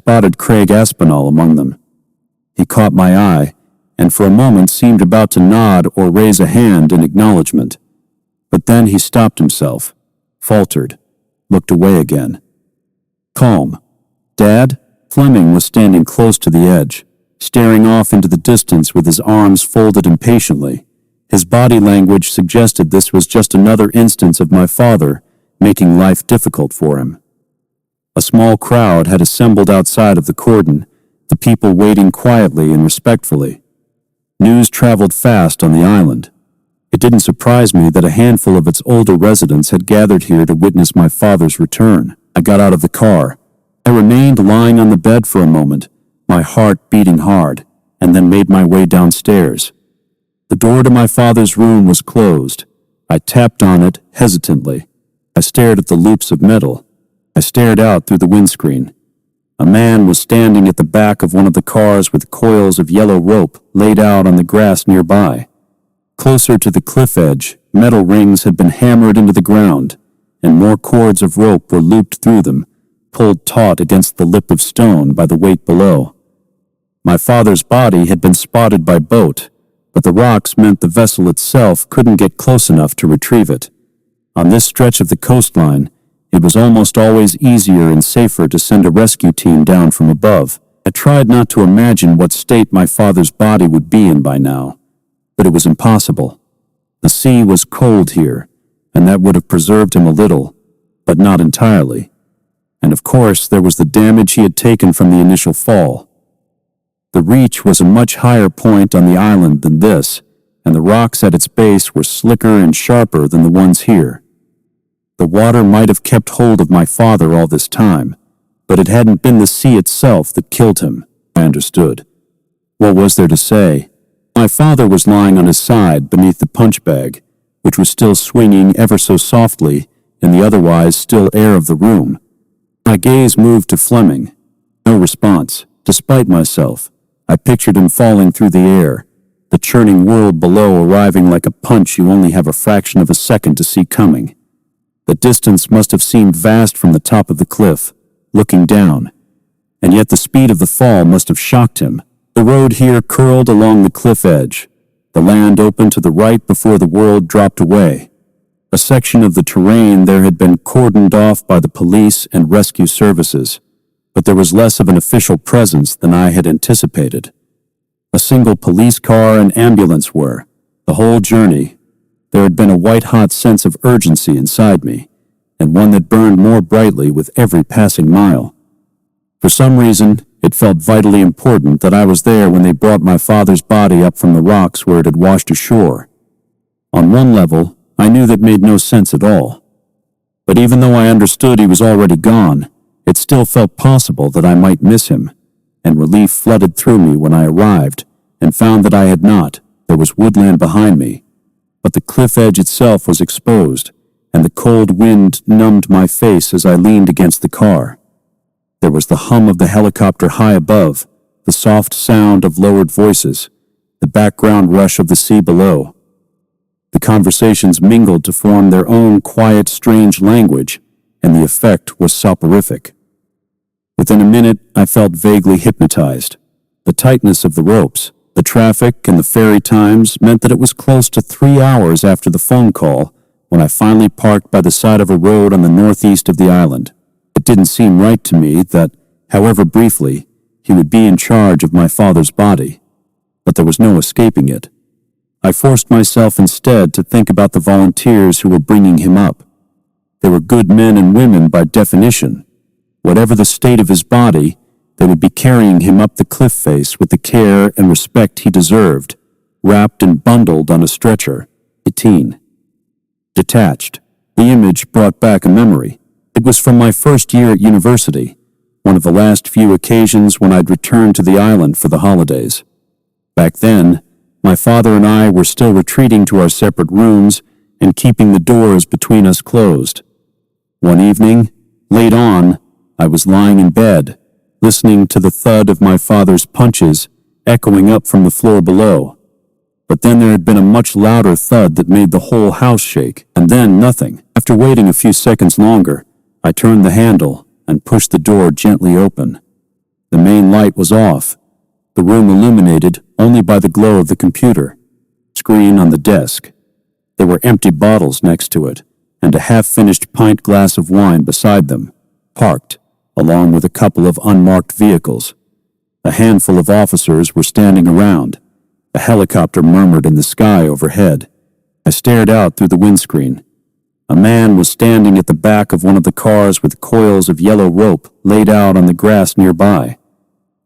spotted Craig Aspinall among them. He caught my eye, and for a moment seemed about to nod or raise a hand in acknowledgement. But then he stopped himself, faltered, looked away again. Calm. Dad? Fleming was standing close to the edge, staring off into the distance with his arms folded impatiently. His body language suggested this was just another instance of my father making life difficult for him. A small crowd had assembled outside of the cordon, the people waiting quietly and respectfully. News traveled fast on the island. It didn't surprise me that a handful of its older residents had gathered here to witness my father's return. I got out of the car. I remained lying on the bed for a moment, my heart beating hard, and then made my way downstairs. The door to my father's room was closed. I tapped on it hesitantly. I stared at the loops of metal. I stared out through the windscreen. A man was standing at the back of one of the cars with coils of yellow rope laid out on the grass nearby. Closer to the cliff edge, metal rings had been hammered into the ground, and more cords of rope were looped through them, pulled taut against the lip of stone by the weight below. My father's body had been spotted by boat, but the rocks meant the vessel itself couldn't get close enough to retrieve it. On this stretch of the coastline, it was almost always easier and safer to send a rescue team down from above. I tried not to imagine what state my father's body would be in by now, but it was impossible. The sea was cold here, and that would have preserved him a little, but not entirely. And of course, there was the damage he had taken from the initial fall. The reach was a much higher point on the island than this, and the rocks at its base were slicker and sharper than the ones here. The water might have kept hold of my father all this time, but it hadn't been the sea itself that killed him, I understood. What was there to say? My father was lying on his side beneath the punch bag, which was still swinging ever so softly in the otherwise still air of the room. My gaze moved to Fleming. No response. Despite myself, I pictured him falling through the air, the churning world below arriving like a punch you only have a fraction of a second to see coming. The distance must have seemed vast from the top of the cliff, looking down, and yet the speed of the fall must have shocked him. The road here curled along the cliff edge. The land opened to the right before the world dropped away. A section of the terrain there had been cordoned off by the police and rescue services, but there was less of an official presence than I had anticipated. A single police car and ambulance were. The whole journey, there had been a white-hot sense of urgency inside me, and one that burned more brightly with every passing mile. For some reason, it felt vitally important that I was there when they brought my father's body up from the rocks where it had washed ashore. On one level, I knew that made no sense at all. But even though I understood he was already gone, it still felt possible that I might miss him, and relief flooded through me when I arrived and found that I had not. There was woodland behind me, but the cliff edge itself was exposed, and the cold wind numbed my face as I leaned against the car. There was the hum of the helicopter high above, the soft sound of lowered voices, the background rush of the sea below. The conversations mingled to form their own quiet, strange language, and the effect was soporific. Within a minute, I felt vaguely hypnotized. The tightness of the ropes, the traffic, and the ferry times meant that it was close to 3 hours after the phone call when I finally parked by the side of a road on the northeast of the island. It didn't seem right to me that, however briefly, he would be in charge of my father's body, but there was no escaping it. I forced myself instead to think about the volunteers who were bringing him up. They were good men and women by definition. Whatever the state of his body, they would be carrying him up the cliff face with the care and respect he deserved, wrapped and bundled on a stretcher. 18. Detached. The image brought back a memory. It was from my first year at university, one of the last few occasions when I'd returned to the island for the holidays. Back then, my father and I were still retreating to our separate rooms and keeping the doors between us closed. One evening, late on, I was lying in bed, listening to the thud of my father's punches echoing up from the floor below. But then there had been a much louder thud that made the whole house shake, and then nothing. After waiting a few seconds longer, I turned the handle and pushed the door gently open. light was off, the room illuminated only by the glow of the computer screen on the desk. There were empty bottles next to it, and a half-finished pint glass of wine beside them, parked, along with a couple of unmarked vehicles. A handful of officers were standing around. A helicopter murmured in the sky overhead. I stared out through the windscreen. A man was standing at the back of one of the cars with coils of yellow rope laid out on the grass nearby.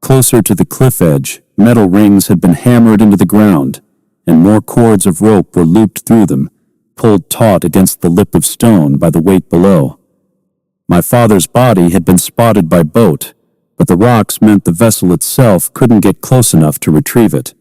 Closer to the cliff edge, metal rings had been hammered into the ground, and more cords of rope were looped through them, pulled taut against the lip of stone by the weight below. My father's body had been spotted by boat, but the rocks meant the vessel itself couldn't get close enough to retrieve it.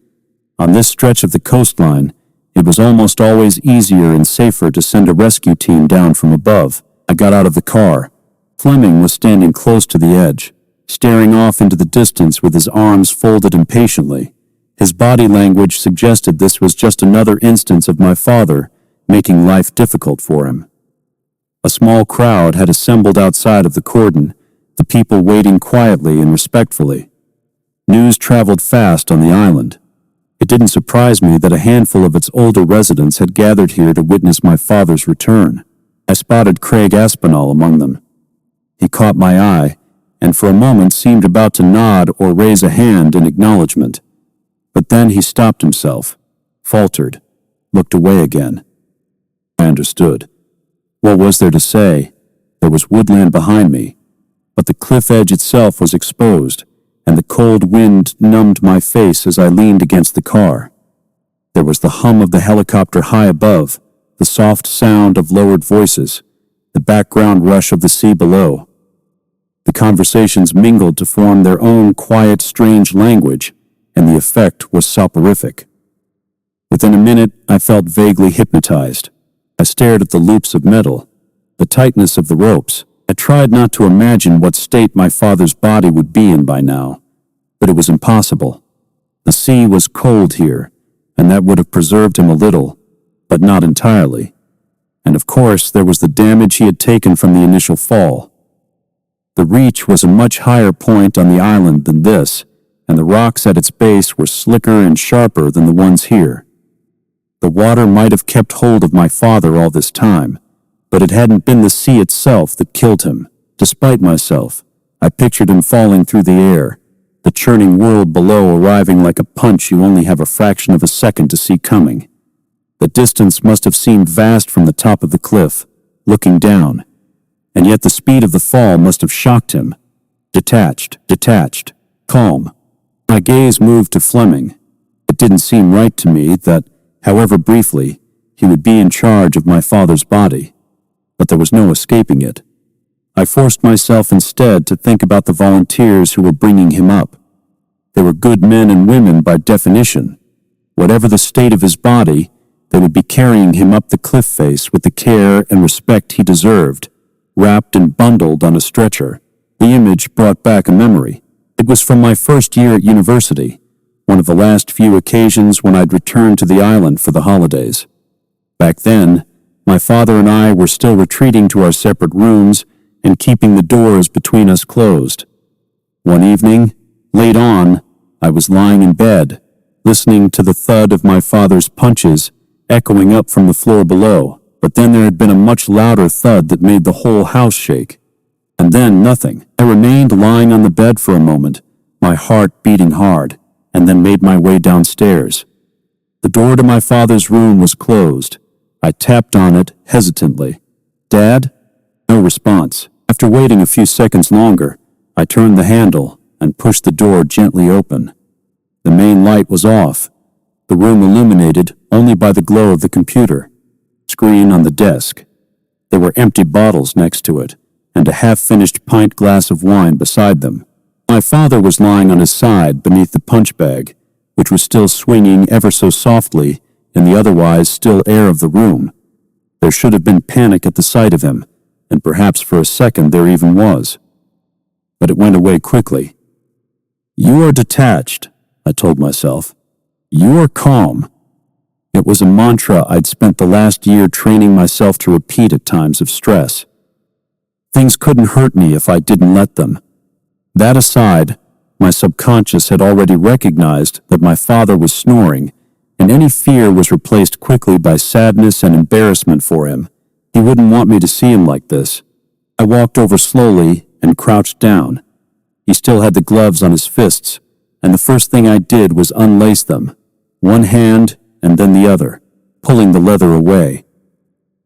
On this stretch of the coastline, it was almost always easier and safer to send a rescue team down from above. I got out of the car. Fleming was standing close to the edge, staring off into the distance with his arms folded impatiently. His body language suggested this was just another instance of my father making life difficult for him. A small crowd had assembled outside of the cordon, the people waiting quietly and respectfully. News traveled fast on the island. It didn't surprise me that a handful of its older residents had gathered here to witness my father's return. I spotted Craig Aspinall among them. He caught my eye, and for a moment seemed about to nod or raise a hand in acknowledgement. But then he stopped himself, faltered, looked away again. I understood. What was there to say? There was woodland behind me, but the cliff edge itself was exposed, and the cold wind numbed my face as I leaned against the car. There was the hum of the helicopter high above, the soft sound of lowered voices, the background rush of the sea below. The conversations mingled to form their own quiet, strange language, and the effect was soporific. Within a minute, I felt vaguely hypnotized. I stared at the loops of metal, the tightness of the ropes. I tried not to imagine what state my father's body would be in by now, but it was impossible. The sea was cold here, and that would have preserved him a little, but not entirely. And of course, there was the damage he had taken from the initial fall. The reach was a much higher point on the island than this, and the rocks at its base were slicker and sharper than the ones here. The water might have kept hold of my father all this time, but it hadn't been the sea itself that killed him. Despite myself, I pictured him falling through the air, the churning world below arriving like a punch you only have a fraction of a second to see coming. The distance must have seemed vast from the top of the cliff, looking down, and yet the speed of the fall must have shocked him. Detached, calm. My gaze moved to Fleming. It didn't seem right to me that, however briefly, he would be in charge of my father's body. But there was no escaping it. I forced myself instead to think about the volunteers who were bringing him up. They were good men and women by definition. Whatever the state of his body, they would be carrying him up the cliff face with the care and respect he deserved, wrapped and bundled on a stretcher. The image brought back a memory. It was from my first year at university, one of the last few occasions when I'd returned to the island for the holidays. Back then, my father and I were still retreating to our separate rooms and keeping the doors between us closed. One evening, late on, I was lying in bed, listening to the thud of my father's punches echoing up from the floor below, but then there had been a much louder thud that made the whole house shake. And then nothing. I remained lying on the bed for a moment, my heart beating hard, and then made my way downstairs. The door to my father's room was closed. I tapped on it hesitantly. "Dad?" No response. After waiting a few seconds longer, I turned the handle and pushed the door gently open. The main light was off, the room illuminated only by the glow of the computer screen on the desk. There were empty bottles next to it, and a half-finished pint glass of wine beside them. My father was lying on his side beneath the punch bag, which was still swinging ever so softly in the otherwise still air of the room. There should have been panic at the sight of him, and perhaps for a second there even was. But it went away quickly. "You are detached," I told myself. "You are calm." It was a mantra I'd spent the last year training myself to repeat at times of stress. Things couldn't hurt me if I didn't let them. That aside, my subconscious had already recognized that my father was snoring, and any fear was replaced quickly by sadness and embarrassment for him. He wouldn't want me to see him like this. I walked over slowly and crouched down. He still had the gloves on his fists, and the first thing I did was unlace them, one hand and then the other, pulling the leather away.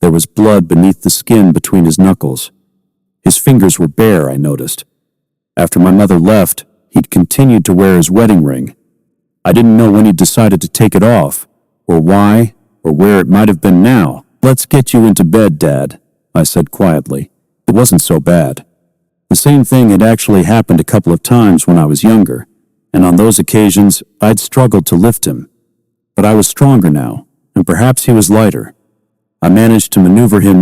There was blood beneath the skin between his knuckles. His fingers were bare, I noticed. After my mother left, he'd continued to wear his wedding ring. I didn't know when he'd decided to take it off, or why, or where it might have been now. "Let's get you into bed, Dad," I said quietly. It wasn't so bad. The same thing had actually happened a couple of times when I was younger, and on those occasions I'd struggled to lift him. But I was stronger now, and perhaps he was lighter. I managed to maneuver him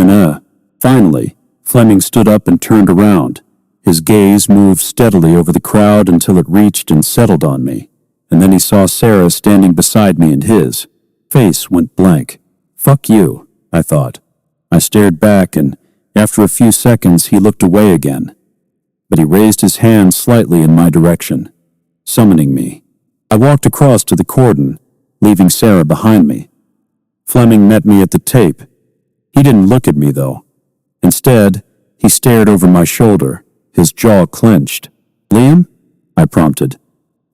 Finally, Fleming stood up and turned around. His gaze moved steadily over the crowd until it reached and settled on me, and then he saw Sarah standing beside me, and his face went blank. "Fuck you," I thought. I stared back, and after a few seconds he looked away again. But he raised his hand slightly in my direction, summoning me. I walked across to the cordon, leaving Sarah behind me. Fleming met me at the tape. He didn't look at me, though. Instead, he stared over my shoulder, his jaw clenched. "Liam?" I prompted.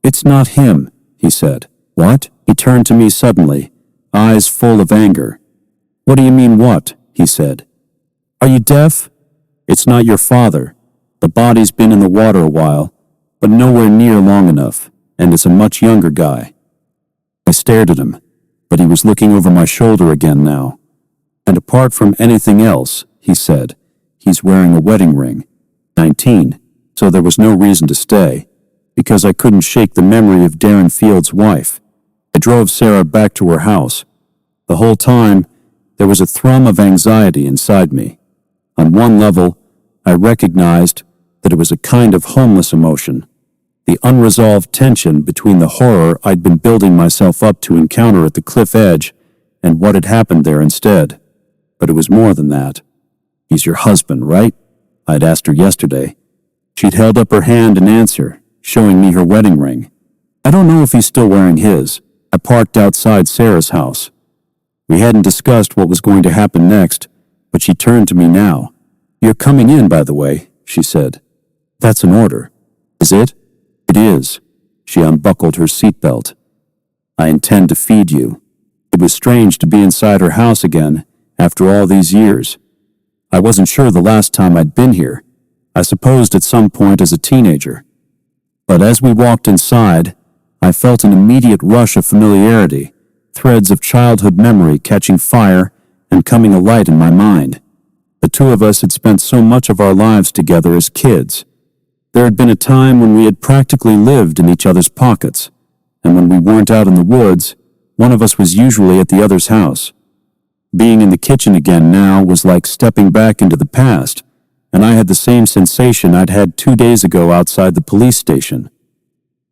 "It's not him," he said. "What?" He turned to me suddenly, eyes full of anger. "What do you mean, what?" he said. "Are you deaf? It's not your father. The body's been in the water a while, but nowhere near long enough, and it's a much younger guy." I stared at him, but he was looking over my shoulder again now. "And apart from anything else," he said, "he's wearing a wedding ring. 19, so there was no reason to stay, because I couldn't shake the memory of Darren Field's wife. I drove Sarah back to her house. The whole time, there was a thrum of anxiety inside me. On one level, I recognized that it was a kind of homeless emotion, the unresolved tension between the horror I'd been building myself up to encounter at the cliff edge and what had happened there instead. But it was more than that. "He's your husband, right?" I'd asked her yesterday. She'd held up her hand in answer, showing me her wedding ring. "I don't know if he's still wearing his." I parked outside Sarah's house. We hadn't discussed what was going to happen next, but she turned to me now. "You're coming in, by the way," she said. "That's an order." "Is it?" "It is." She unbuckled her seatbelt. "I intend to feed you." It was strange to be inside her house again after all these years. I wasn't sure the last time I'd been here. I supposed at some point as a teenager. But as we walked inside, I felt an immediate rush of familiarity, threads of childhood memory catching fire and coming alight in my mind. The two of us had spent so much of our lives together as kids. There had been a time when we had practically lived in each other's pockets, and when we weren't out in the woods, one of us was usually at the other's house. Being in the kitchen again now was like stepping back into the past, and I had the same sensation I'd had 2 days ago outside the police station.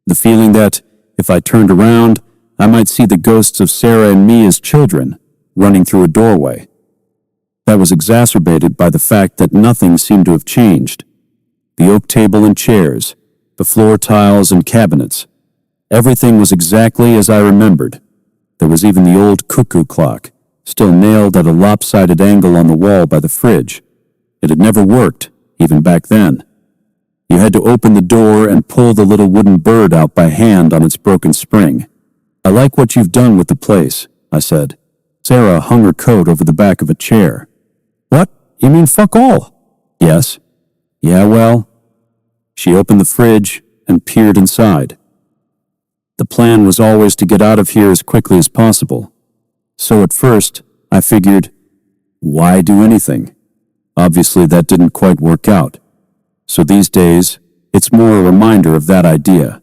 The feeling that, if I turned around, I might see the ghosts of Sarah and me as children, running through a doorway. That was exacerbated by the fact that nothing seemed to have changed. The oak table and chairs, the floor tiles and cabinets. Everything was exactly as I remembered. There was even the old cuckoo clock, still nailed at a lopsided angle on the wall by the fridge. It had never worked, even back then. You had to open the door and pull the little wooden bird out by hand on its broken spring. "I like what you've done with the place," I said. Sarah hung her coat over the back of a chair. "What? You mean fuck all?" "Yes." "Yeah, well." She opened the fridge and peered inside. The plan was always to get out of here as quickly as possible. So at first, I figured, why do anything? Obviously, that didn't quite work out. So these days, it's more a reminder of that idea.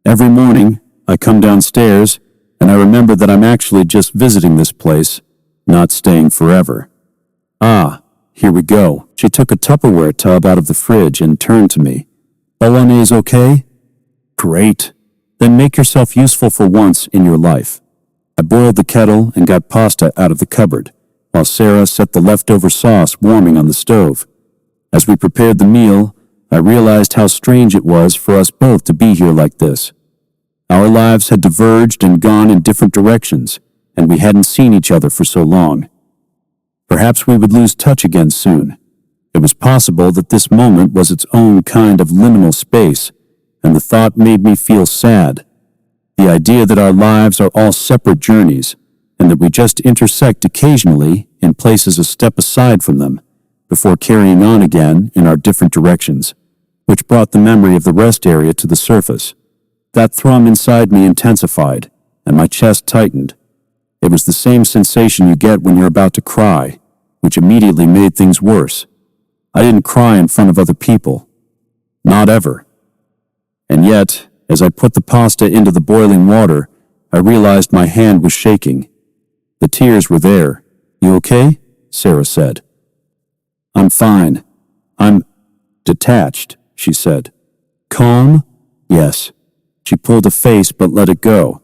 Every morning, I come downstairs, and I remember that I'm actually just visiting this place, not staying forever. "Ah, here we go." She took a Tupperware tub out of the fridge and turned to me. "Bolognese okay?" "Great. Then make yourself useful for once in your life." I boiled the kettle and got pasta out of the cupboard, while Sarah set the leftover sauce warming on the stove. As we prepared the meal, I realized how strange it was for us both to be here like this. Our lives had diverged and gone in different directions, and we hadn't seen each other for so long. Perhaps we would lose touch again soon. It was possible that this moment was its own kind of liminal space, and the thought made me feel sad. The idea that our lives are all separate journeys, and that we just intersect occasionally in places a step aside from them, before carrying on again in our different directions, which brought the memory of the rest area to the surface. That thrum inside me intensified, and my chest tightened. It was the same sensation you get when you're about to cry, which immediately made things worse. I didn't cry in front of other people. Not ever. And yet, as I put the pasta into the boiling water, I realized my hand was shaking. The tears were there. "You okay?" Sarah said. "I'm fine. I'm detached," she said. "Calm?" "Yes." She pulled a face but let it go.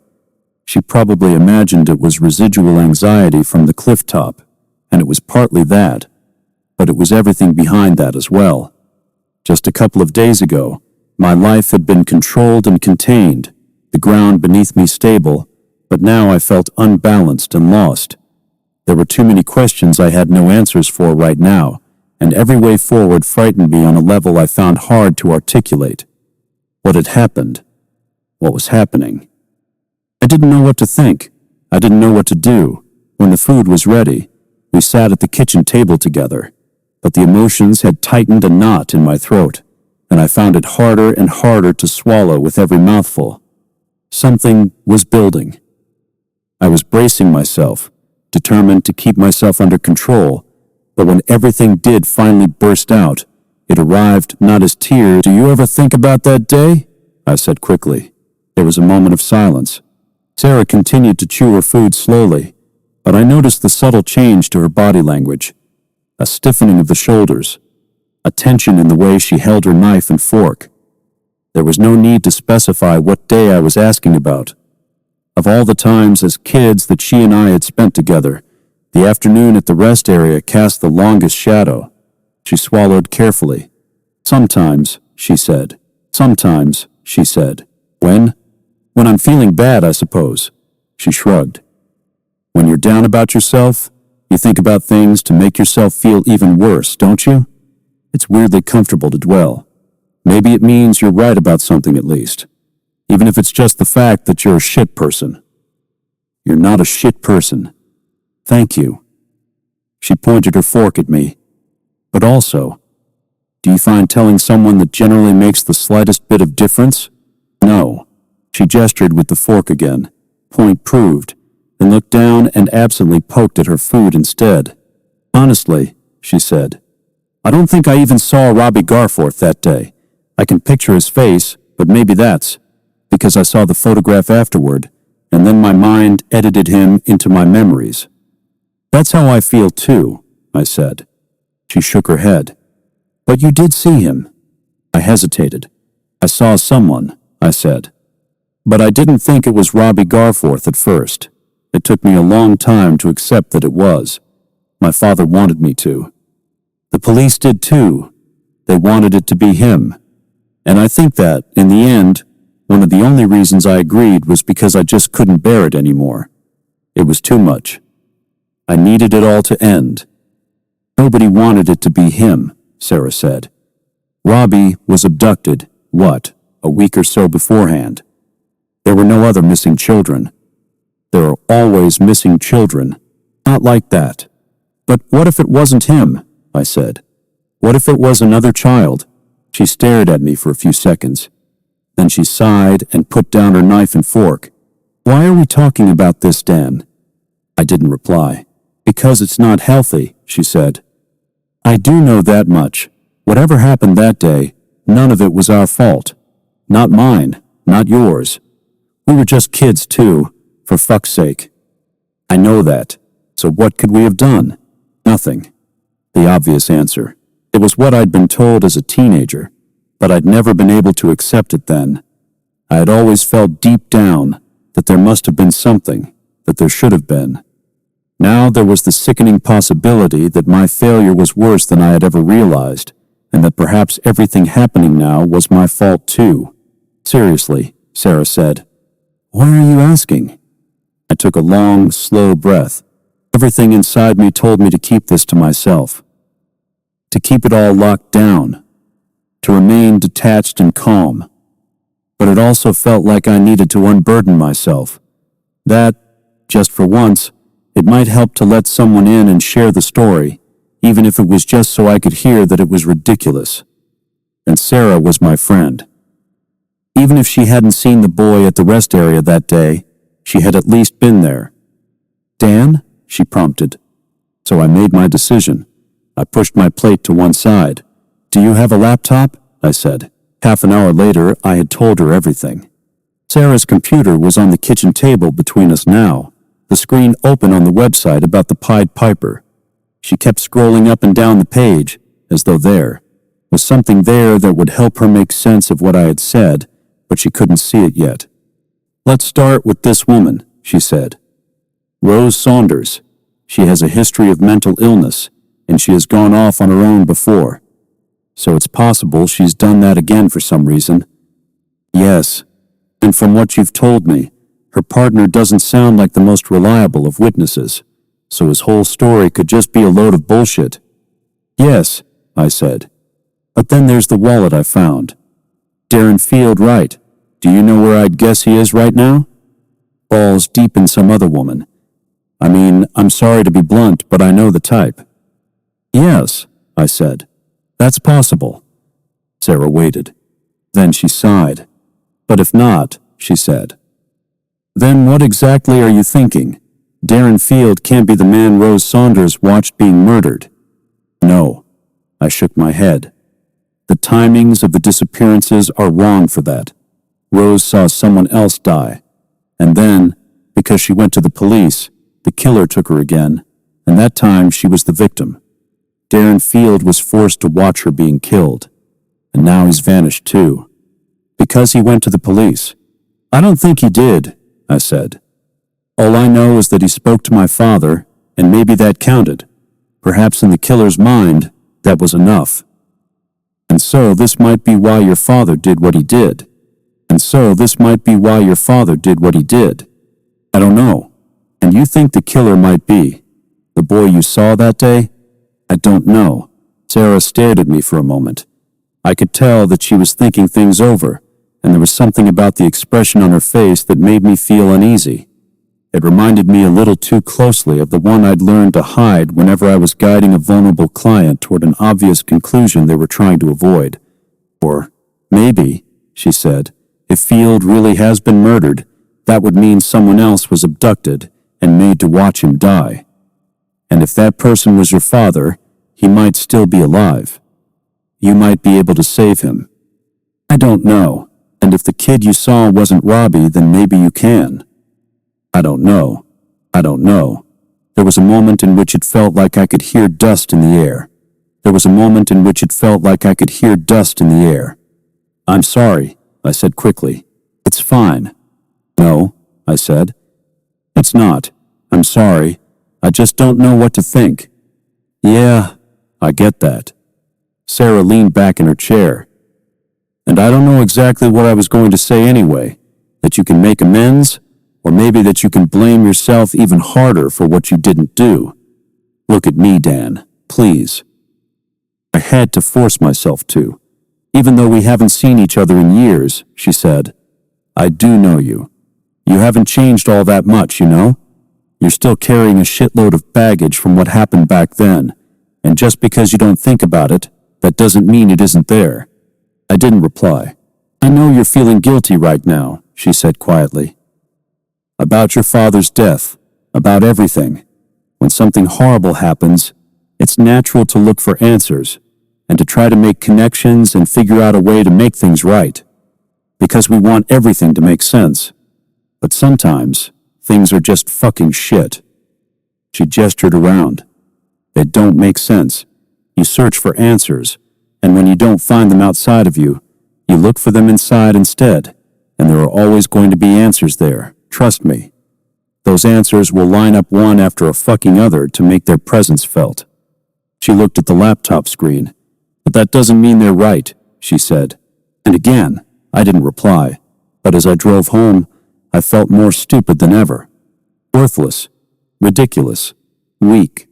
She probably imagined it was residual anxiety from the cliff top, and it was partly that, but it was everything behind that as well. Just a couple of days ago, my life had been controlled and contained, the ground beneath me stable, but now I felt unbalanced and lost. There were too many questions I had no answers for right now, and every way forward frightened me on a level I found hard to articulate. What had happened? What was happening? I didn't know what to think. I didn't know what to do. When the food was ready, we sat at the kitchen table together, but the emotions had tightened a knot in my throat, and I found it harder and harder to swallow with every mouthful. Something was building. I was bracing myself, determined to keep myself under control, but when everything did finally burst out, it arrived not as tears. "Do you ever think about that day?" I said quickly. There was a moment of silence. Sarah continued to chew her food slowly, but I noticed the subtle change to her body language, a stiffening of the shoulders, a tension in the way she held her knife and fork. There was no need to specify what day I was asking about. Of all the times as kids that she and I had spent together, the afternoon at the rest area cast the longest shadow. She swallowed carefully. "Sometimes," she said. "Sometimes," she said. "When?" "When I'm feeling bad, I suppose." She shrugged. "When you're down about yourself, you think about things to make yourself feel even worse, don't you? It's weirdly comfortable to dwell. Maybe it means you're right about something at least, even if it's just the fact that you're a shit person." "You're not a shit person." "Thank you." She pointed her fork at me. "But also, do you find telling someone that generally makes the slightest bit of difference?" "No." She gestured with the fork again, point proved, then looked down and absently poked at her food instead. "Honestly," she said, "I don't think I even saw Robbie Garforth that day. I can picture his face, but maybe that's because I saw the photograph afterward, and then my mind edited him into my memories." "That's how I feel too," I said. She shook her head. "But you did see him." I hesitated. "I saw someone," I said. "But I didn't think it was Robbie Garforth at first. It took me a long time to accept that it was. My father wanted me to. The police did too. They wanted it to be him. And I think that, in the end, one of the only reasons I agreed was because I just couldn't bear it anymore. It was too much. I needed it all to end." "Nobody wanted it to be him," Sarah said. "Robbie was abducted, a week or so beforehand. There were no other missing children. There are always missing children. Not like that." "But what if it wasn't him?" I said. "What if it was another child?" She stared at me for a few seconds. Then she sighed and put down her knife and fork. "Why are we talking about this, Dan?" I didn't reply. "Because it's not healthy," she said. "I do know that much. Whatever happened that day, none of it was our fault. Not mine, not yours. We were just kids too, for fuck's sake. I know that. So what could we have done? Nothing." The obvious answer. It was what I'd been told as a teenager, but I'd never been able to accept it then. I had always felt deep down that there must have been something, that there should have been. Now there was the sickening possibility that my failure was worse than I had ever realized, and that perhaps everything happening now was my fault too. Seriously, Sarah said. Why are you asking? I took a long, slow breath. Everything inside me told me to keep this to myself. To keep it all locked down. To remain detached and calm. But it also felt like I needed to unburden myself. That, just for once, it might help to let someone in and share the story, even if it was just so I could hear that it was ridiculous. And Sarah was my friend. Even if she hadn't seen the boy at the rest area that day, she had at least been there. Dan? She prompted. So I made my decision. I pushed my plate to one side. Do you have a laptop? I said. Half an hour later, I had told her everything. Sarah's computer was on the kitchen table between us now, the screen open on the website about the Pied Piper. She kept scrolling up and down the page, as though there was something there that would help her make sense of what I had said, but she couldn't see it yet. Let's start with this woman, she said. Rose Saunders. She has a history of mental illness, and she has gone off on her own before. So it's possible she's done that again for some reason. Yes, and from what you've told me, her partner doesn't sound like the most reliable of witnesses, so his whole story could just be a load of bullshit. Yes, I said. But then there's the wallet I found. Darren Field, right. Do you know where I'd guess he is right now? Balls deep in some other woman. I mean, I'm sorry to be blunt, but I know the type. Yes, I said. That's possible. Sarah waited. Then she sighed. But if not, she said. Then what exactly are you thinking? Darren Field can't be the man Rose Saunders watched being murdered. No, I shook my head. The timings of the disappearances are wrong for that. Rose saw someone else die. And then, because she went to the police, the killer took her again, and that time she was the victim. Darren Field was forced to watch her being killed, and now he's vanished too. Because he went to the police. I don't think he did, I said. All I know is that he spoke to my father, and maybe that counted. Perhaps in the killer's mind, that was enough. And so this might be why your father did what he did. I don't know. And you think the killer might be the boy you saw that day? I don't know. Sarah stared at me for a moment. I could tell that she was thinking things over, and there was something about the expression on her face that made me feel uneasy. It reminded me a little too closely of the one I'd learned to hide whenever I was guiding a vulnerable client toward an obvious conclusion they were trying to avoid. Or, maybe, she said, if Field really has been murdered, that would mean someone else was abducted and made to watch him die. And if that person was your father, he might still be alive. You might be able to save him. I don't know, and if the kid you saw wasn't Robbie, then maybe you can. I don't know. There was a moment in which it felt like I could hear dust in the air. I'm sorry, I said quickly. It's fine. No, I said. It's not. I'm sorry. I just don't know what to think. Yeah, I get that. Sarah leaned back in her chair. And I don't know exactly what I was going to say anyway. That you can make amends, or maybe that you can blame yourself even harder for what you didn't do. Look at me, Dan, please. I had to force myself to. Even though we haven't seen each other in years, she said. I do know you. You haven't changed all that much, you know? You're still carrying a shitload of baggage from what happened back then, and just because you don't think about it, that doesn't mean it isn't there. I didn't reply. I know you're feeling guilty right now, she said quietly. About your father's death, about everything. When something horrible happens, it's natural to look for answers and to try to make connections and figure out a way to make things right. Because we want everything to make sense. But sometimes, things are just fucking shit. She gestured around. They don't make sense. You search for answers, and when you don't find them outside of you, you look for them inside instead, and there are always going to be answers there, trust me. Those answers will line up one after a fucking other to make their presence felt. She looked at the laptop screen. "But that doesn't mean they're right," she said. And again, I didn't reply, but as I drove home, I felt more stupid than ever. Worthless, ridiculous, weak,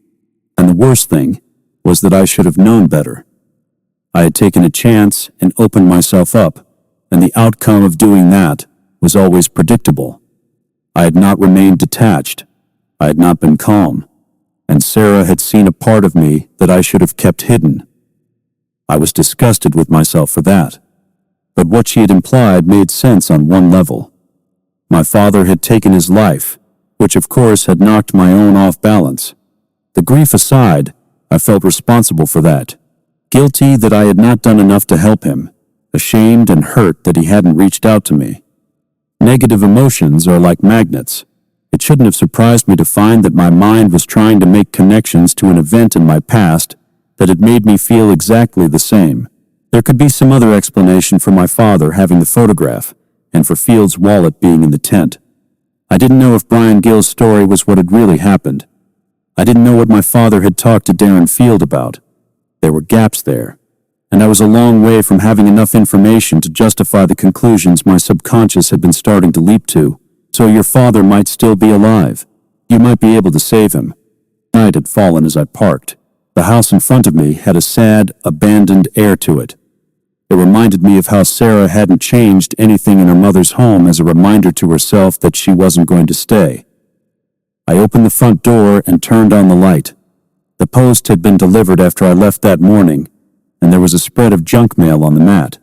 and the worst thing was that I should have known better. I had taken a chance and opened myself up, and the outcome of doing that was always predictable. I had not remained detached. I had not been calm, and Sarah had seen a part of me that I should have kept hidden. I was disgusted with myself for that, but what she had implied made sense on one level. My father had taken his life, which of course had knocked my own off balance. The grief aside, I felt responsible for that, guilty that I had not done enough to help him, ashamed and hurt that he hadn't reached out to me. Negative emotions are like magnets. It shouldn't have surprised me to find that my mind was trying to make connections to an event in my past that had made me feel exactly the same. There could be some other explanation for my father having the photograph, and for Field's wallet being in the tent. I didn't know if Brian Gill's story was what had really happened. I didn't know what my father had talked to Darren Field about. There were gaps there, and I was a long way from having enough information to justify the conclusions my subconscious had been starting to leap to. So your father might still be alive. You might be able to save him. Night had fallen as I parked. The house in front of me had a sad, abandoned air to it. It reminded me of how Sarah hadn't changed anything in her mother's home as a reminder to herself that she wasn't going to stay. I opened the front door and turned on the light. The post had been delivered after I left that morning, and there was a spread of junk mail on the mat.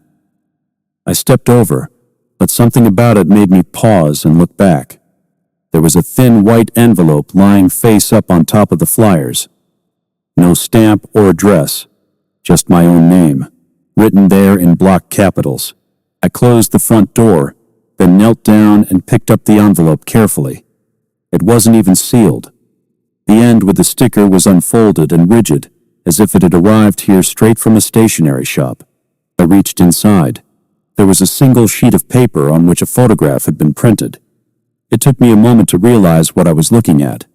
I stepped over, but something about it made me pause and look back. There was a thin white envelope lying face up on top of the flyers. No stamp or address, just my own name, written there in block capitals. I closed the front door, then knelt down and picked up the envelope carefully. It wasn't even sealed. The end with the sticker was unfolded and rigid, as if it had arrived here straight from a stationery shop. I reached inside. There was a single sheet of paper on which a photograph had been printed. It took me a moment to realize what I was looking at,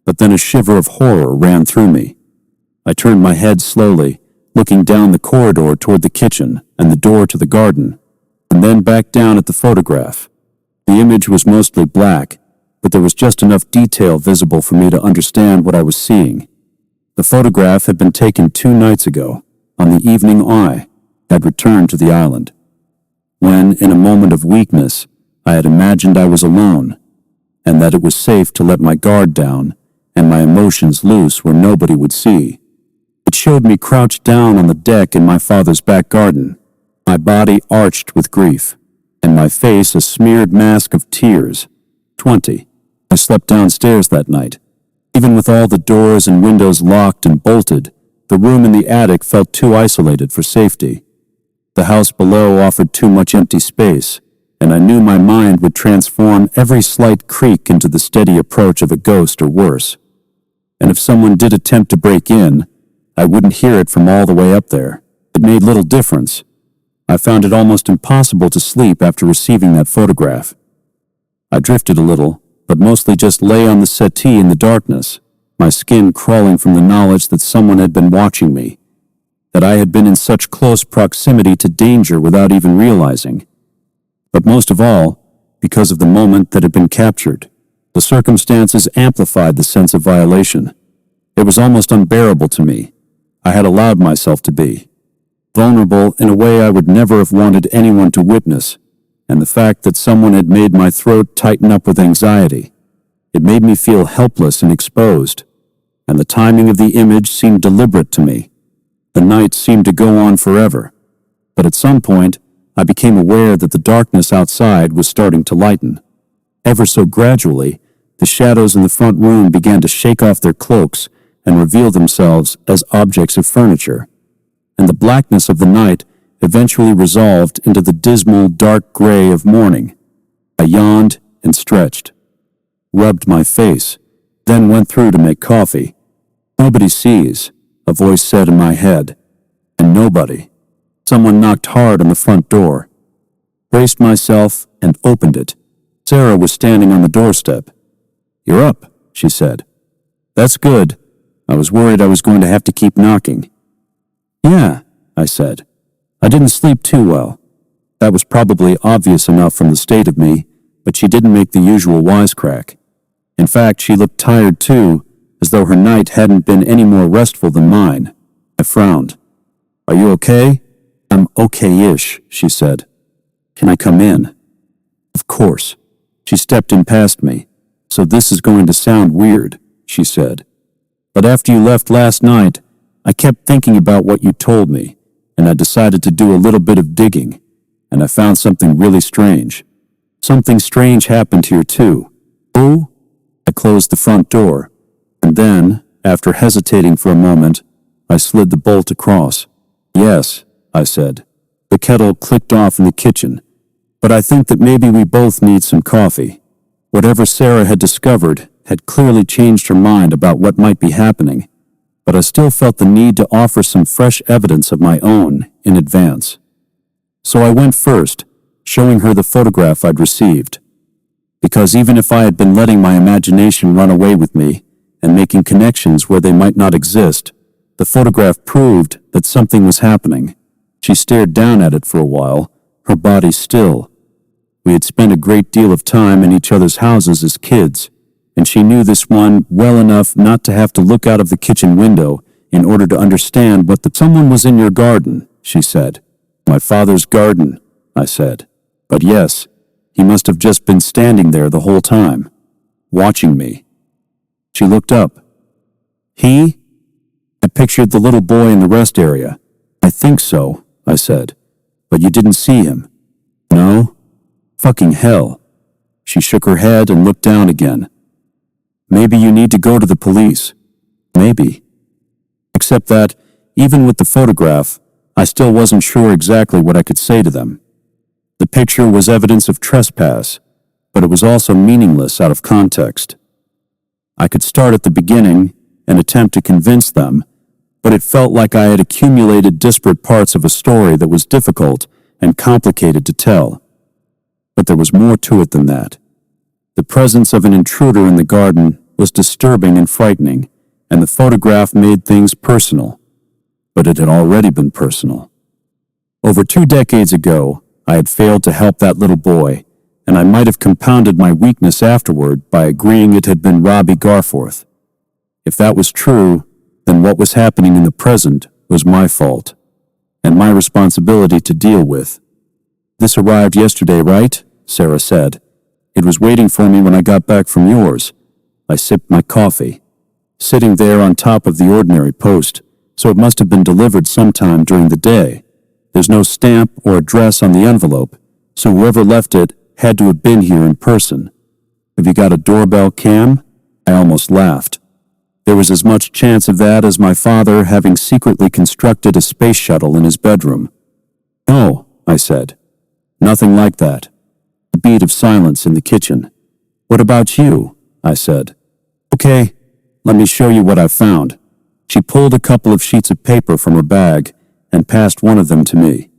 but then a shiver of horror ran through me. I turned my head slowly, looking down the corridor toward the kitchen and the door to the garden, and then back down at the photograph. The image was mostly black, but there was just enough detail visible for me to understand what I was seeing. The photograph had been taken 2 nights ago, on the evening I had returned to the island, when, in a moment of weakness, I had imagined I was alone, and that it was safe to let my guard down and my emotions loose where nobody would see. It showed me crouched down on the deck in my father's back garden, my body arched with grief, and my face a smeared mask of tears. 20. I slept downstairs that night. Even with all the doors and windows locked and bolted, the room in the attic felt too isolated for safety. The house below offered too much empty space, and I knew my mind would transform every slight creak into the steady approach of a ghost or worse. And if someone did attempt to break in, I wouldn't hear it from all the way up there. It made little difference. I found it almost impossible to sleep after receiving that photograph. I drifted a little, but mostly just lay on the settee in the darkness, my skin crawling from the knowledge that someone had been watching me, that I had been in such close proximity to danger without even realizing. But most of all, because of the moment that had been captured, the circumstances amplified the sense of violation. It was almost unbearable to me. I had allowed myself to be vulnerable in a way I would never have wanted anyone to witness, and the fact that someone had made my throat tighten up with anxiety. It made me feel helpless and exposed, and the timing of the image seemed deliberate to me. The night seemed to go on forever, but at some point, I became aware that the darkness outside was starting to lighten. Ever so gradually, the shadows in the front room began to shake off their cloaks and reveal themselves as objects of furniture, and the blackness of the night eventually resolved into the dismal dark gray of morning. I yawned and stretched, rubbed my face, then went through to make coffee. "Nobody sees," a voice said in my head, and nobody. Someone knocked hard on the front door. Braced myself and opened it. Sarah was standing on the doorstep. "You're up," she said. "That's good. I was worried I was going to have to keep knocking." "Yeah, I said. I didn't sleep too well. That was probably obvious enough from the state of me, but she didn't make the usual wisecrack. In fact, she looked tired too, as though her night hadn't been any more restful than mine. I frowned. Are you okay? I'm okay-ish, she said. Can I come in? Of course. She stepped in past me. So this is going to sound weird, she said. But after you left last night, I kept thinking about what you told me, and I decided to do a little bit of digging, and I found something really strange. Something strange happened here too. Oh? I closed the front door, and then, after hesitating for a moment, I slid the bolt across. Yes, I said. The kettle clicked off in the kitchen, but I think that maybe we both need some coffee. Whatever Sarah had discovered had clearly changed her mind about what might be happening, but I still felt the need to offer some fresh evidence of my own in advance. So I went first, showing her the photograph I'd received. Because even if I had been letting my imagination run away with me and making connections where they might not exist, the photograph proved that something was happening. She stared down at it for a while, her body still. We had spent a great deal of time in each other's houses as kids, and she knew this one well enough not to have to look out of the kitchen window in order to understand someone was in your garden, she said. My father's garden, I said. But yes, he must have just been standing there the whole time, watching me. She looked up. He? I pictured the little boy in the rest area. I think so, I said. But you didn't see him? No? Fucking hell. She shook her head and looked down again. Maybe you need to go to the police. Maybe. Except that, even with the photograph, I still wasn't sure exactly what I could say to them. The picture was evidence of trespass, but it was also meaningless out of context. I could start at the beginning and attempt to convince them, but it felt like I had accumulated disparate parts of a story that was difficult and complicated to tell. But there was more to it than that. The presence of an intruder in the garden was disturbing and frightening, and the photograph made things personal. But it had already been personal. Over 2 decades ago, I had failed to help that little boy, and I might have compounded my weakness afterward by agreeing it had been Robbie Garforth. If that was true, then what was happening in the present was my fault, and my responsibility to deal with. This arrived yesterday, right? Sarah said. It was waiting for me when I got back from yours. I sipped my coffee. Sitting there on top of the ordinary post, so it must have been delivered sometime during the day. There's no stamp or address on the envelope, so whoever left it had to have been here in person. Have you got a doorbell cam? I almost laughed. There was as much chance of that as my father having secretly constructed a space shuttle in his bedroom. No, I said. Nothing like that. A beat of silence in the kitchen. What about you? I said. Okay, let me show you what I found. She pulled a couple of sheets of paper from her bag and passed one of them to me.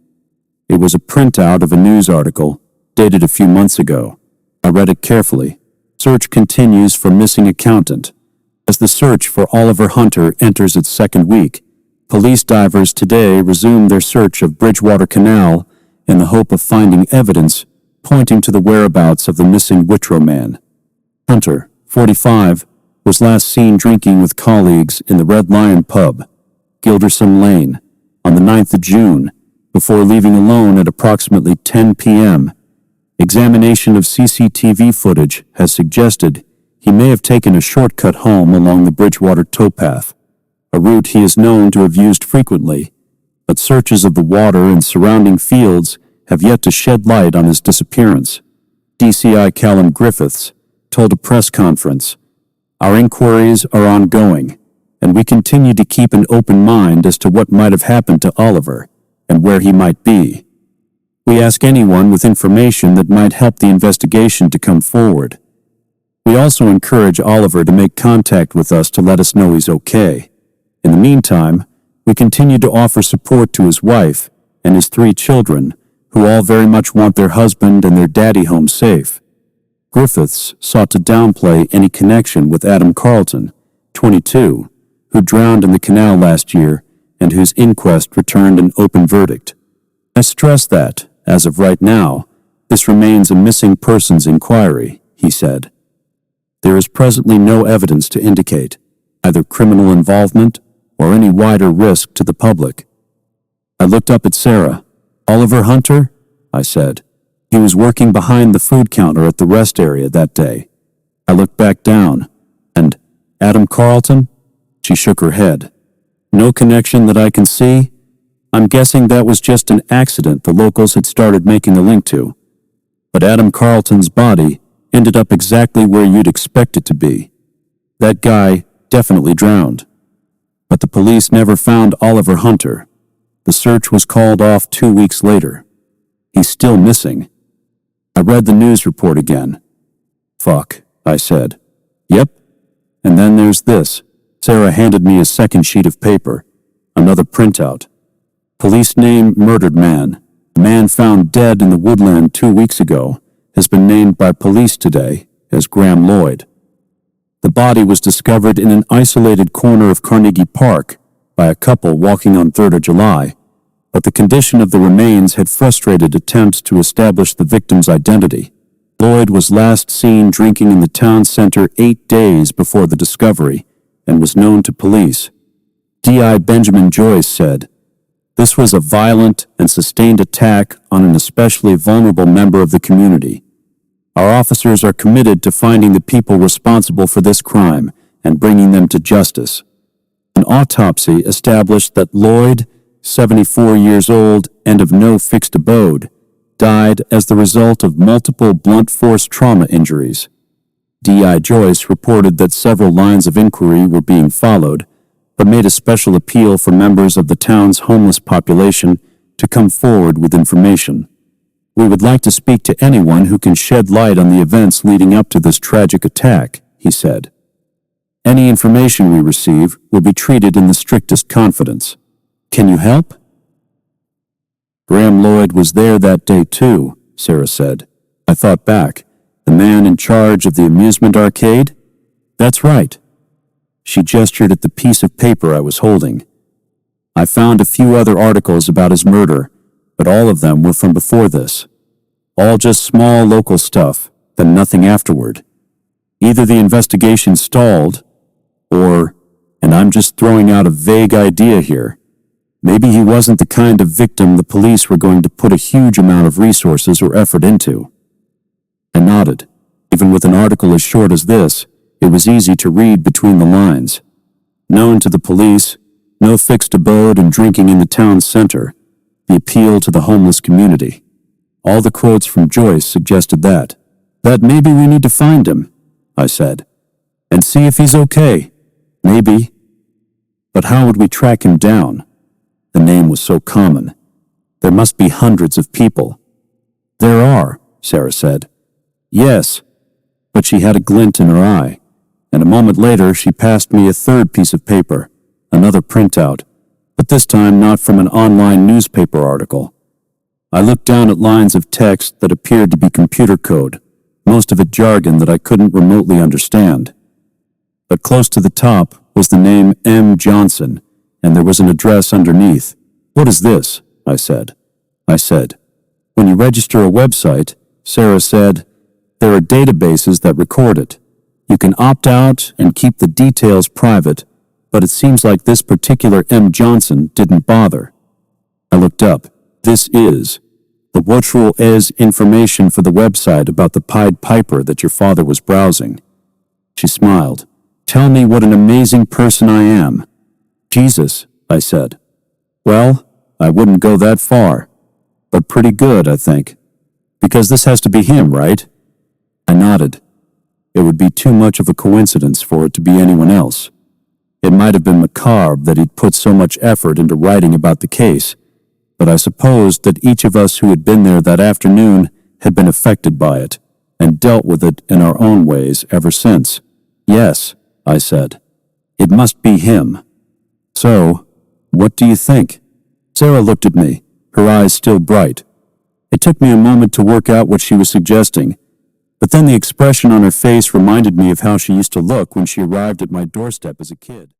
It was a printout of a news article dated a few months ago. I read it carefully. Search continues for missing accountant. As the search for Oliver Hunter enters its second week, police divers today resume their search of Bridgewater Canal in the hope of finding evidence pointing to the whereabouts of the missing Whitrow man. Hunter, 45, was last seen drinking with colleagues in the Red Lion pub, Gilderson Lane, on the 9th of June, before leaving alone at approximately 10 p.m. Examination of CCTV footage has suggested he may have taken a shortcut home along the Bridgewater towpath, a route he is known to have used frequently, but searches of the water and surrounding fields have yet to shed light on his disappearance. DCI Callum Griffiths told a press conference, "Our inquiries are ongoing, and we continue to keep an open mind as to what might have happened to Oliver and where he might be. We ask anyone with information that might help the investigation to come forward. We also encourage Oliver to make contact with us to let us know he's okay. In the meantime, we continue to offer support to his wife and his 3 children, who all very much want their husband and their daddy home safe." Griffiths sought to downplay any connection with Adam Carlton, 22, who drowned in the canal last year and whose inquest returned an open verdict. I stress that, as of right now, this remains a missing persons inquiry, he said. There is presently no evidence to indicate either criminal involvement or any wider risk to the public. I looked up at Sarah. Oliver Hunter? I said. He was working behind the food counter at the rest area that day. I looked back down. And Adam Carlton? She shook her head. No connection that I can see? I'm guessing that was just an accident the locals had started making a link to. But Adam Carlton's body ended up exactly where you'd expect it to be. That guy definitely drowned. But the police never found Oliver Hunter. The search was called off 2 weeks later. He's still missing. I read the news report again. Fuck, I said. Yep. And then there's this. Sarah handed me a second sheet of paper, another printout. Police name murdered man. The man found dead in the woodland 2 weeks ago has been named by police today as Graham Lloyd. The body was discovered in an isolated corner of Carnegie Park by a couple walking on 3rd of July, but the condition of the remains had frustrated attempts to establish the victim's identity. Lloyd was last seen drinking in the town center 8 days before the discovery and was known to police. D.I. Benjamin Joyce said, "This was a violent and sustained attack on an especially vulnerable member of the community. Our officers are committed to finding the people responsible for this crime and bringing them to justice." An autopsy established that Lloyd, 74 years old and of no fixed abode, died as the result of multiple blunt force trauma injuries. D.I. Joyce reported that several lines of inquiry were being followed, but made a special appeal for members of the town's homeless population to come forward with information. "We would like to speak to anyone who can shed light on the events leading up to this tragic attack," he said. "Any information we receive will be treated in the strictest confidence. Can you help?" Graham Lloyd was there that day too, Sarah said. I thought back. The man in charge of the amusement arcade? That's right. She gestured at the piece of paper I was holding. I found a few other articles about his murder, but all of them were from before this. All just small local stuff, then nothing afterward. Either the investigation stalled, or, and I'm just throwing out a vague idea here, maybe he wasn't the kind of victim the police were going to put a huge amount of resources or effort into. I nodded. Even with an article as short as this, it was easy to read between the lines. Known to the police, no fixed abode and drinking in the town center, the appeal to the homeless community. All the quotes from Joyce suggested that maybe we need to find him, I said, and see if he's okay. Maybe. But how would we track him down? The name was so common. There must be hundreds of people. There are, Sarah said. Yes, but she had a glint in her eye, and a moment later she passed me a third piece of paper, another printout, but this time not from an online newspaper article. I looked down at lines of text that appeared to be computer code, most of it jargon that I couldn't remotely understand. But close to the top was the name M. Johnson, and there was an address underneath. "What is this?" I said. "When you register a website," Sarah said, "there are databases that record it. You can opt out and keep the details private, but it seems like this particular M. Johnson didn't bother." I looked up. "This is the virtual is information for the website about the Pied Piper that your father was browsing." She smiled. "Tell me what an amazing person I am." "Jesus," I said. "Well, I wouldn't go that far, but pretty good, I think. Because this has to be him, right?" I nodded. It would be too much of a coincidence for it to be anyone else. It might have been macabre that he'd put so much effort into writing about the case, but I supposed that each of us who had been there that afternoon had been affected by it, and dealt with it in our own ways ever since. "Yes," I said. "It must be him." "So, what do you think?" Sarah looked at me, her eyes still bright. It took me a moment to work out what she was suggesting, but then the expression on her face reminded me of how she used to look when she arrived at my doorstep as a kid.